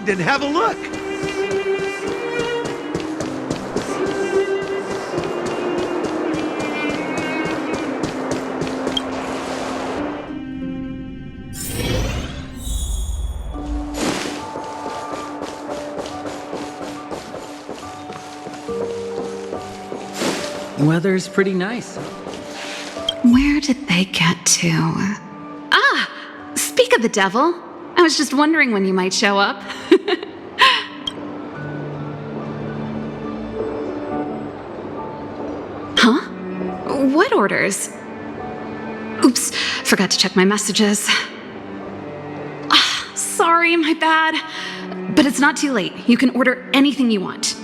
around and have a look. Weather's pretty nice. Where did they get to? Ah! Speak of the devil. I was just wondering when you might show up. Huh? What orders? Oops, forgot to check my messages. Ah, sorry, my bad. But it's not too late. You can order anything you want.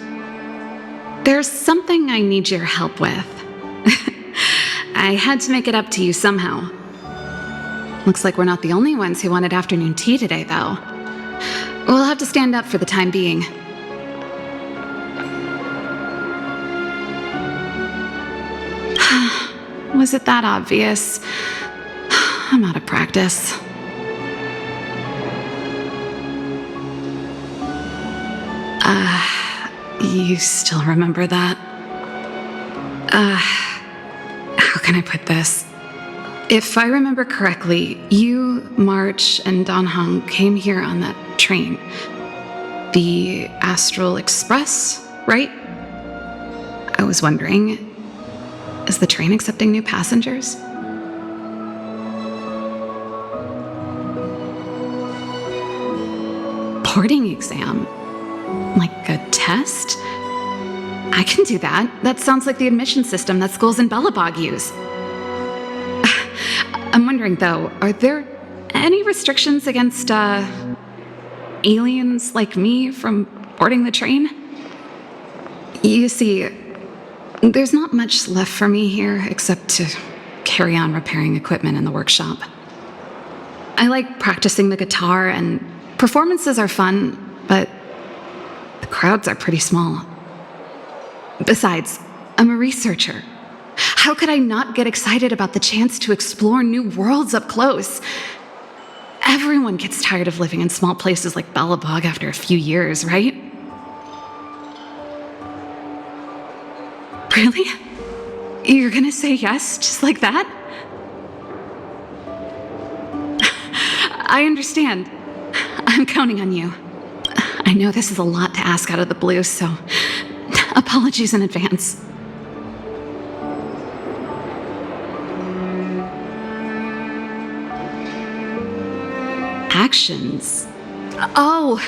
There's something I need your help with. I had to make it up to you somehow. Looks like we're not the only ones who wanted afternoon tea today, though. We'll have to stand up for the time being. Was it that obvious? I'm out of practice. You still remember that? How can I put this? If I remember correctly, you, March, and Don Hong came here on that train. The Astral Express, right? I was wondering, is the train accepting new passengers? Boarding exam? Like a test? I can do that. That sounds like the admission system that schools in Bellabog use. I'm wondering, though, are there any restrictions against, aliens like me from boarding the train? You see, there's not much left for me here except to carry on repairing equipment in the workshop. I like practicing the guitar, and performances are fun, but the crowds are pretty small. Besides, I'm a researcher. How could I not get excited about the chance to explore new worlds up close? Everyone gets tired of living in small places like Bellabog after a few years, right? Really? You're gonna say yes, just like that? I understand. I'm counting on you. I know this is a lot to ask out of the blue, so apologies in advance. Actions. Oh,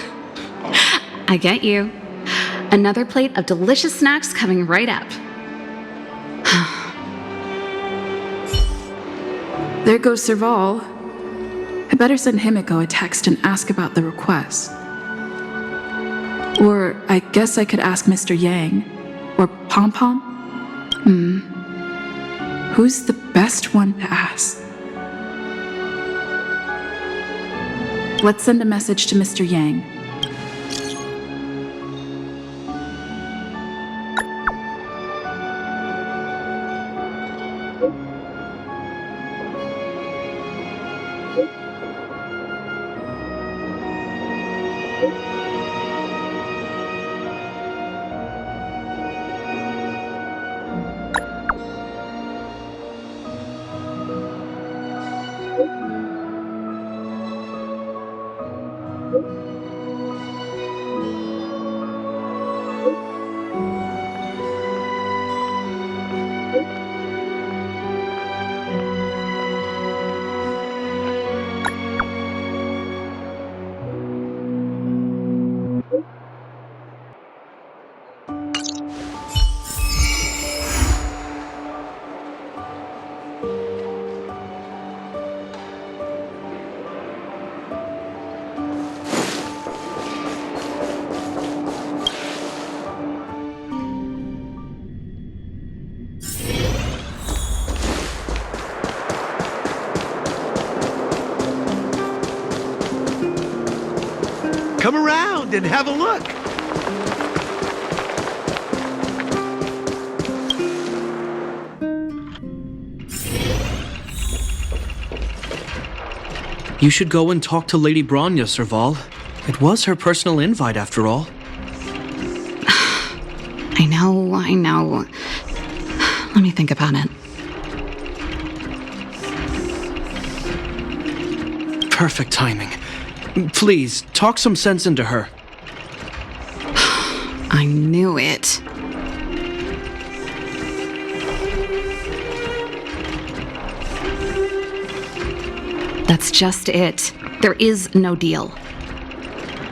I get you. Another plate of delicious snacks coming right up. There goes Serval. I better send Himiko a text and ask about the request. Or I guess I could ask Mr. Yang. Or Pom Pom. Who's the best one to ask? Let's send a message to Mr. Yang. Come around and have a look. You should go and talk to Lady Bronya, Serval. It was her personal invite, after all. I know. Let me think about it. Perfect timing. Please, talk some sense into her. I knew it. That's just it. There is no deal.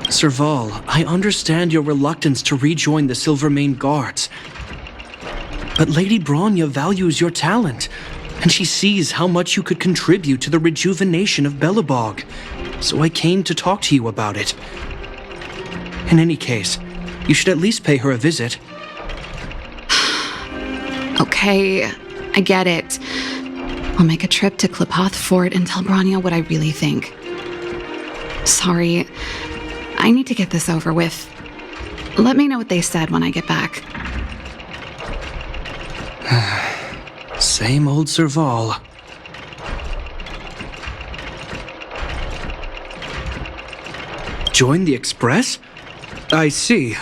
Serval, I understand your reluctance to rejoin the Silvermane Guards. But Lady Bronya values your talent, and she sees how much you could contribute to the rejuvenation of Belobog. So I came to talk to you about it. In any case, you should at least pay her a visit. Okay, I get it. I'll make a trip to Klipoth Fort and tell Bronya what I really think. Sorry, I need to get this over with. Let me know what they said when I get back. Same old Serval. Join the Express? I see.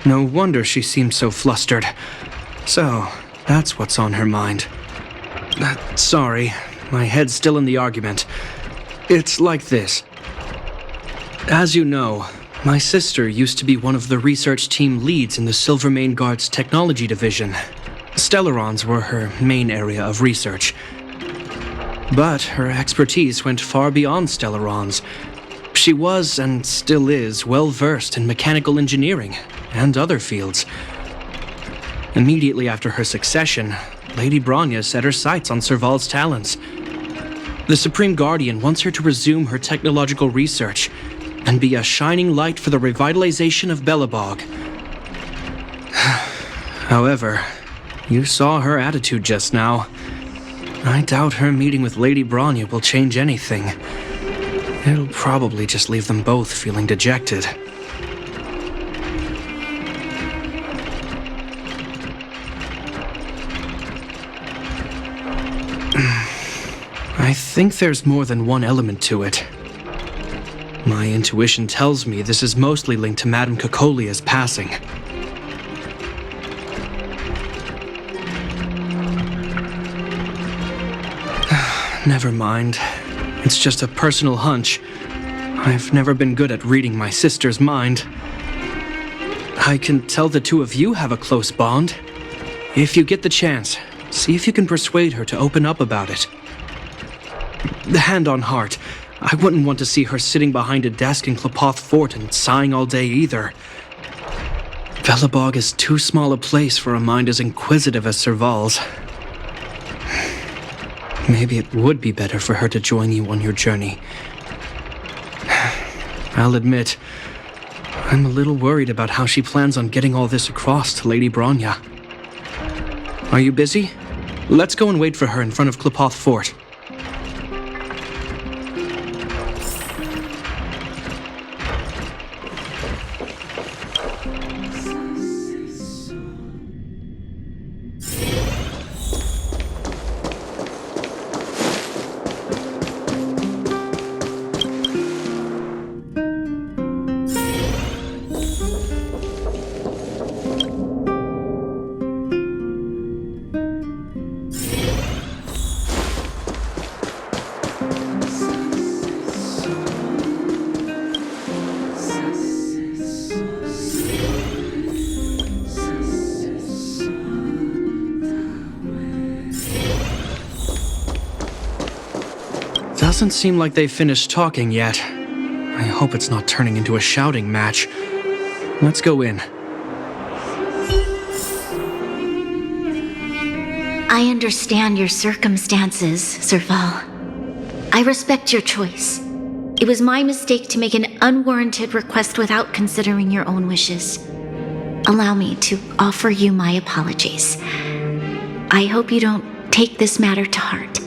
No wonder she seemed so flustered. So, that's what's on her mind. Sorry, my head's still in the argument. It's like this. As you know, my sister used to be one of the research team leads in the Silvermane Guard's technology division. Stellarons were her main area of research. But her expertise went far beyond Stellarons. She was, and still is, well versed in mechanical engineering and other fields. Immediately after her succession, Lady Bronya set her sights on Serval's talents. The Supreme Guardian wants her to resume her technological research and be a shining light for the revitalization of Belobog. However, you saw her attitude just now. I doubt her meeting with Lady Bronya will change anything. It'll probably just leave them both feeling dejected. I think there's more than one element to it. My intuition tells me this is mostly linked to Madame Cocolia's passing. Never mind. It's just a personal hunch. I've never been good at reading my sister's mind. I can tell the two of you have a close bond. If you get the chance, see if you can persuade her to open up about it. Hand on heart, I wouldn't want to see her sitting behind a desk in Klipoth Fort and sighing all day either. Belobog is too small a place for a mind as inquisitive as Serval's. Maybe it would be better for her to join you on your journey. I'll admit, I'm a little worried about how she plans on getting all this across to Lady Bronya. Are you busy? Let's go and wait for her in front of Klipoth Fort. Doesn't seem like they've finished talking yet. I hope it's not turning into a shouting match. Let's go in. I understand your circumstances, Serval. I respect your choice. It was my mistake to make an unwarranted request without considering your own wishes. Allow me to offer you my apologies. I hope you don't take this matter to heart.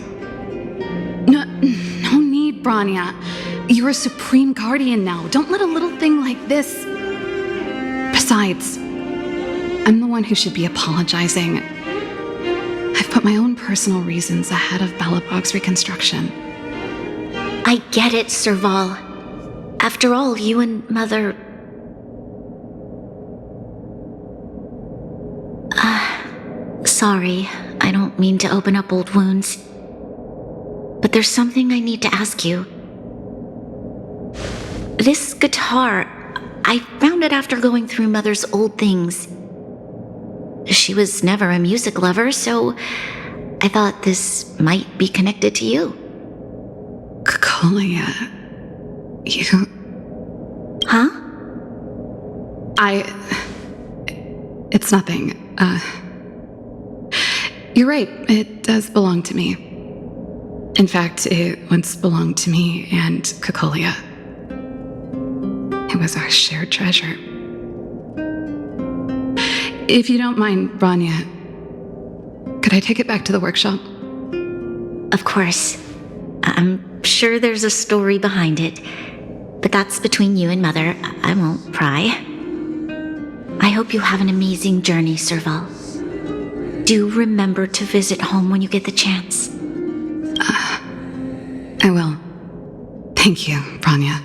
No need, Bronya. You're a Supreme Guardian now. Don't let a little thing like this... Besides, I'm the one who should be apologizing. I've put my own personal reasons ahead of Belobog's reconstruction. I get it, Serval. After all, you and Mother... Sorry, I don't mean to open up old wounds. But there's something I need to ask you. This guitar, I found it after going through Mother's old things. She was never a music lover, so I thought this might be connected to you. Colia, you... Huh? It's nothing. You're right, it does belong to me. In fact, it once belonged to me and Cocolia. It was our shared treasure. If you don't mind, Rania, could I take it back to the workshop? Of course. I'm sure there's a story behind it, but that's between you and Mother. I won't pry. I hope you have an amazing journey, Serval. Do remember to visit home when you get the chance. I will. Thank you, Rania.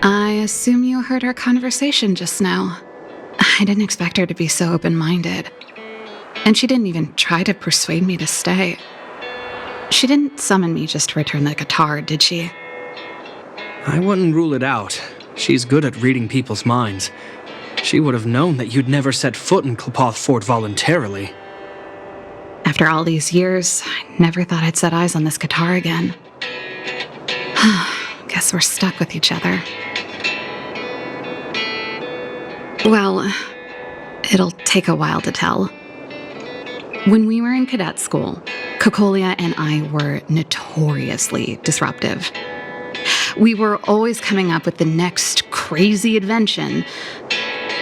I assume you heard our conversation just now. I didn't expect her to be so open-minded. And she didn't even try to persuade me to stay. She didn't summon me just to return the guitar, did she? I wouldn't rule it out. She's good at reading people's minds. She would have known that you'd never set foot in Klpoth Fort voluntarily. After all these years, I never thought I'd set eyes on this guitar again. Guess we're stuck with each other. Well, it'll take a while to tell. When we were in cadet school, Cocolia and I were notoriously disruptive. We were always coming up with the next crazy invention.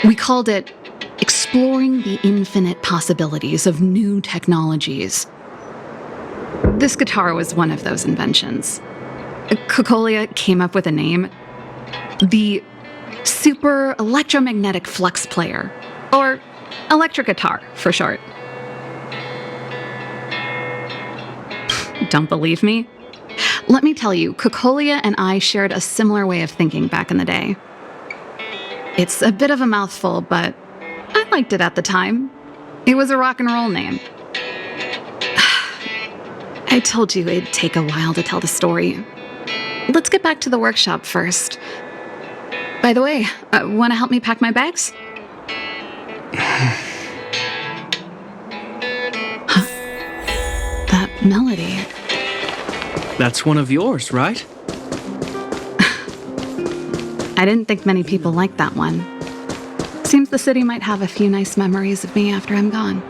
We called it exploring the infinite possibilities of new technologies. This guitar was one of those inventions. Cocolia came up with a name, the Super Electromagnetic Flux Player, or electric guitar for short. Don't believe me? Let me tell you, Cocolia and I shared a similar way of thinking back in the day. It's a bit of a mouthful, but I liked it at the time. It was a rock and roll name. I told you it'd take a while to tell the story. Let's get back to the workshop first. By the way, want to help me pack my bags? Huh? That melody. That's one of yours, right? I didn't think many people liked that one. Seems the city might have a few nice memories of me after I'm gone.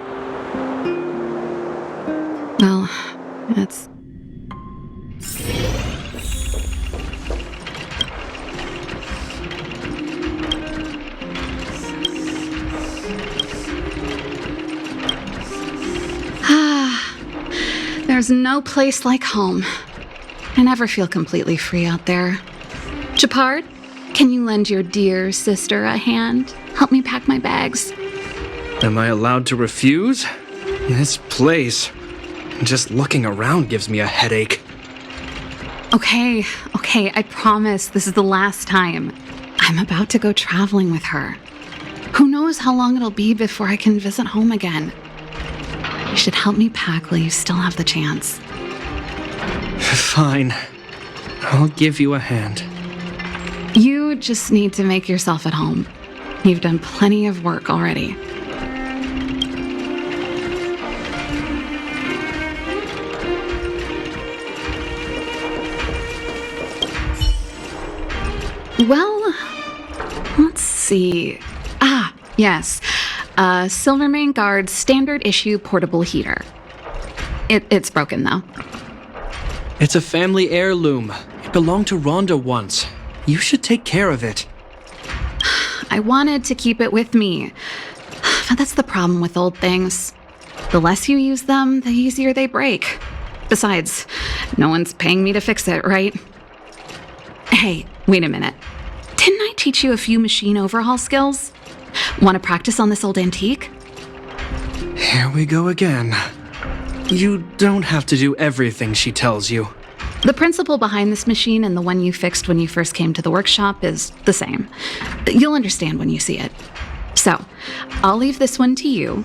Well, it's... There's no place like home. I never feel completely free out there. Chapard, can you lend your dear sister a hand? Help me pack my bags. Am I allowed to refuse? This place, just looking around gives me a headache. Okay, I promise this is the last time. I'm about to go traveling with her. Who knows how long it'll be before I can visit home again. You should help me pack while you still have the chance. Fine. I'll give you a hand. You just need to make yourself at home. You've done plenty of work already. Well, let's see. Yes. Silvermane Guard's standard issue portable heater. It's broken, though. It's a family heirloom. It belonged to Rhonda once. You should take care of it. I wanted to keep it with me. But that's the problem with old things. The less you use them, the easier they break. Besides, no one's paying me to fix it, right? Hey, wait a minute. Didn't I teach you a few machine overhaul skills? Want to practice on this old antique? Here we go again. You don't have to do everything she tells you. The principle behind this machine and the one you fixed when you first came to the workshop is the same. You'll understand when you see it. So, I'll leave this one to you.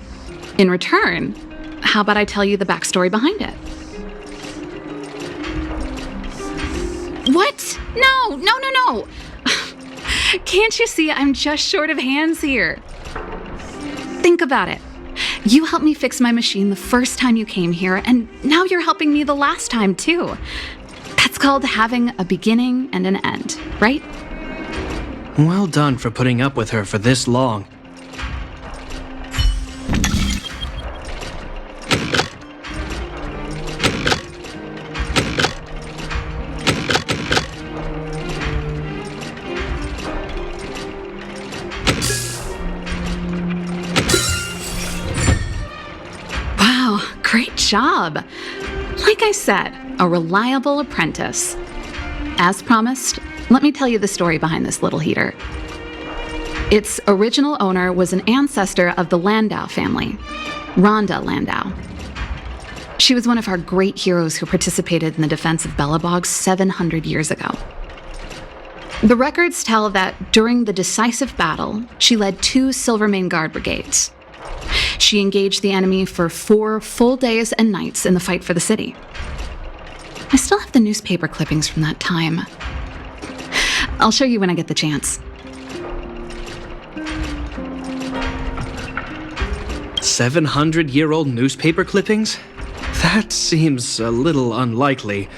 In return, how about I tell you the backstory behind it? What? No! Can't you see I'm just short of hands here? Think about it. You helped me fix my machine the first time you came here, and now you're helping me the last time, too. That's called having a beginning and an end, right? Well done for putting up with her for this long. Great job. Like I said, a reliable apprentice. As promised, let me tell you the story behind this little heater. Its original owner was an ancestor of the Landau family, Rhonda Landau. She was one of our great heroes who participated in the defense of Belobog 700 years ago. The records tell that during the decisive battle, she led 2 Silvermane Guard brigades. She engaged the enemy for 4 full days and nights in the fight for the city. I still have the newspaper clippings from that time. I'll show you when I get the chance. 700-year-old newspaper clippings? That seems a little unlikely.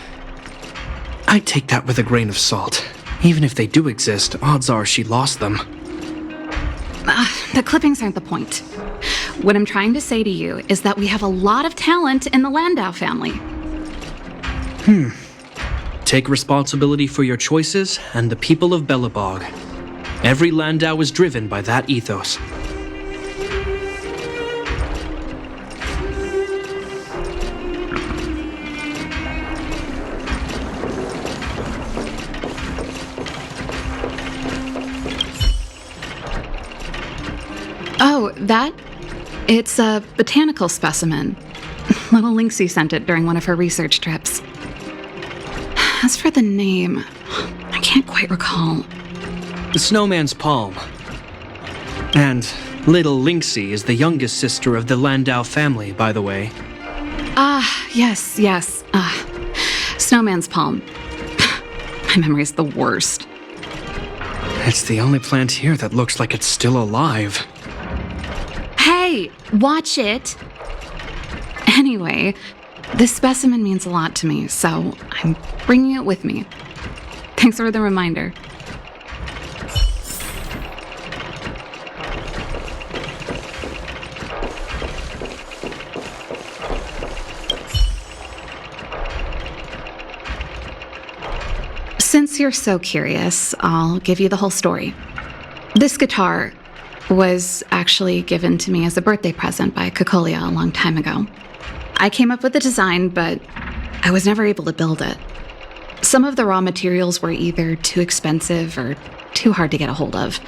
I'd take that with a grain of salt. Even if they do exist, odds are she lost them. The clippings aren't the point. What I'm trying to say to you is that we have a lot of talent in the Landau family. Take responsibility for your choices and the people of Belobog. Every Landau is driven by that ethos. Oh, that? It's a botanical specimen. Little Lynxie sent it during one of her research trips. As for the name, I can't quite recall. The Snowman's Palm. And Little Lynxie is the youngest sister of the Landau family, by the way. Yes. Snowman's Palm. My memory's the worst. It's the only plant here that looks like it's still alive. Hey, watch it! Anyway, this specimen means a lot to me, so I'm bringing it with me. Thanks for the reminder. Since you're so curious, I'll give you the whole story. This guitar was actually given to me as a birthday present by Cocolia a long time ago. I came up with the design, but I was never able to build it. Some of the raw materials were either too expensive or too hard to get a hold of.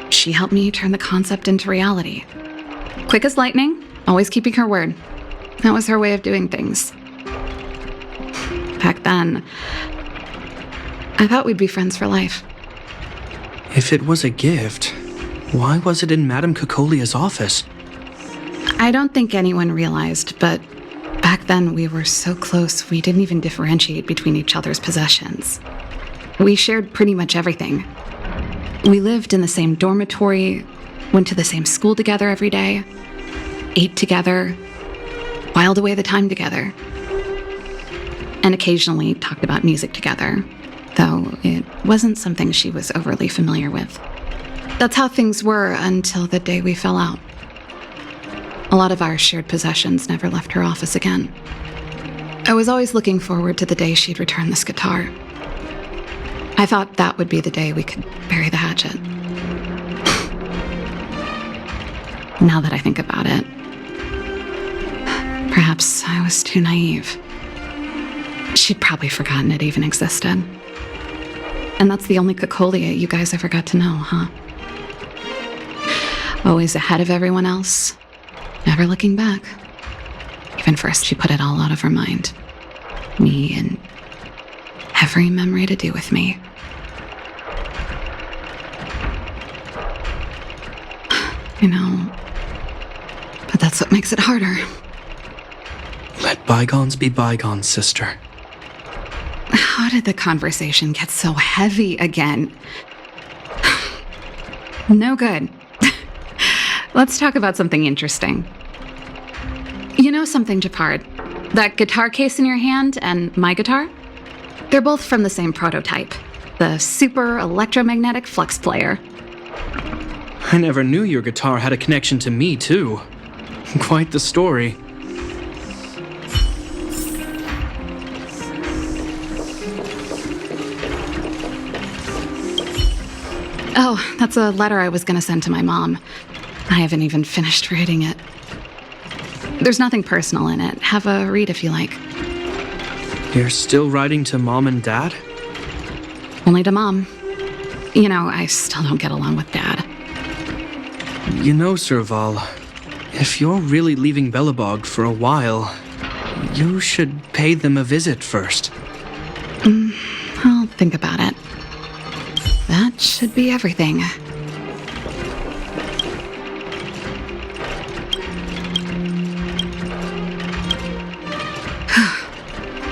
She helped me turn the concept into reality. Quick as lightning, always keeping her word. That was her way of doing things. Back then, I thought we'd be friends for life. If it was a gift, why was it in Madame Cocolia's office? I don't think anyone realized, but back then we were so close we didn't even differentiate between each other's possessions. We shared pretty much everything. We lived in the same dormitory, went to the same school together every day, ate together, whiled away the time together, and occasionally talked about music together, though it wasn't something she was overly familiar with. That's how things were until the day we fell out. A lot of our shared possessions never left her office again. I was always looking forward to the day she'd return this guitar. I thought that would be the day we could bury the hatchet. Now that I think about it, perhaps I was too naive. She'd probably forgotten it even existed. And that's the only Cocolia you guys ever got to know, huh? Always ahead of everyone else, never looking back. Even first, she put it all out of her mind. Me and every memory to do with me. I know, but that's what makes it harder. Let bygones be bygones, sister. How did the conversation get so heavy again? No good. Let's talk about something interesting. You know something, Japard? That guitar case in your hand and my guitar? They're both from the same prototype. The Super Electromagnetic Flux Player. I never knew your guitar had a connection to me, too. Quite the story. Oh, that's a letter I was gonna send to my mom. I haven't even finished writing it. There's nothing personal in it. Have a read if you like. You're still writing to Mom and Dad? Only to Mom. You know, I still don't get along with Dad. You know, Serval, if you're really leaving Belobog for a while, you should pay them a visit first. I'll think about it. That should be everything.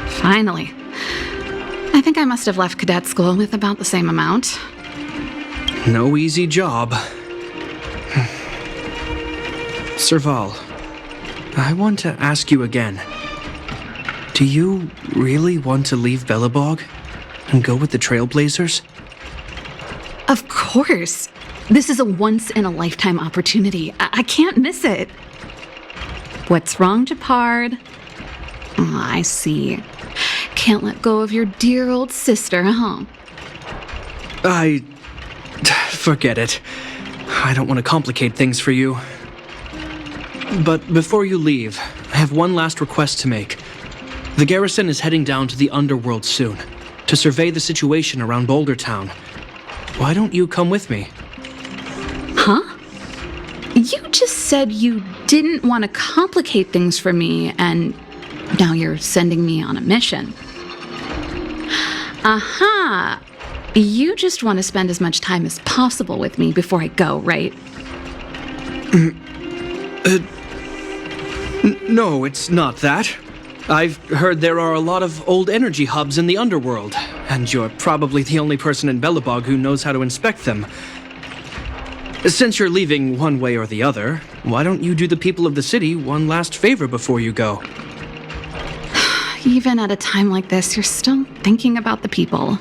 Finally. I think I must have left cadet school with about the same amount. No easy job. Serval, I want to ask you again. Do you really want to leave Belobog and go with the Trailblazers? Of course. This is a once-in-a-lifetime opportunity. I can't miss it. What's wrong, Japard? Oh, I see. Can't let go of your dear old sister, huh? Forget it. I don't want to complicate things for you. But before you leave, I have one last request to make. The garrison is heading down to the underworld soon, to survey the situation around Boulder Town. Why don't you come with me? Huh? You just said you didn't want to complicate things for me, and now you're sending me on a mission. Aha! You just want to spend as much time as possible with me before I go, right? No, it's not that. I've heard there are a lot of old energy hubs in the underworld, and you're probably the only person in Belobog who knows how to inspect them. Since you're leaving one way or the other, why don't you do the people of the city one last favor before you go? Even at a time like this, you're still thinking about the people.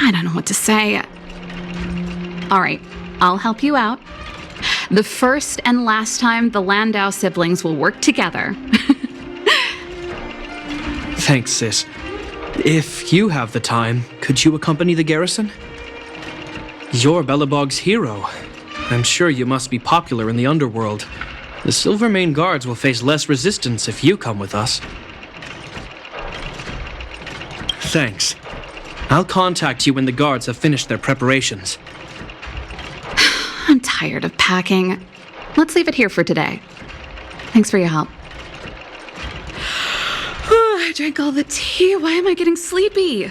I don't know what to say. All right, I'll help you out. The first and last time the Landau siblings will work together. Thanks, sis. If you have the time, could you accompany the garrison? You're Belobog's hero. I'm sure you must be popular in the underworld. The Silvermane guards will face less resistance if you come with us. Thanks. I'll contact you when the guards have finished their preparations. I'm tired of packing. Let's leave it here for today. Thanks for your help. I drank all the tea. Why am I getting sleepy?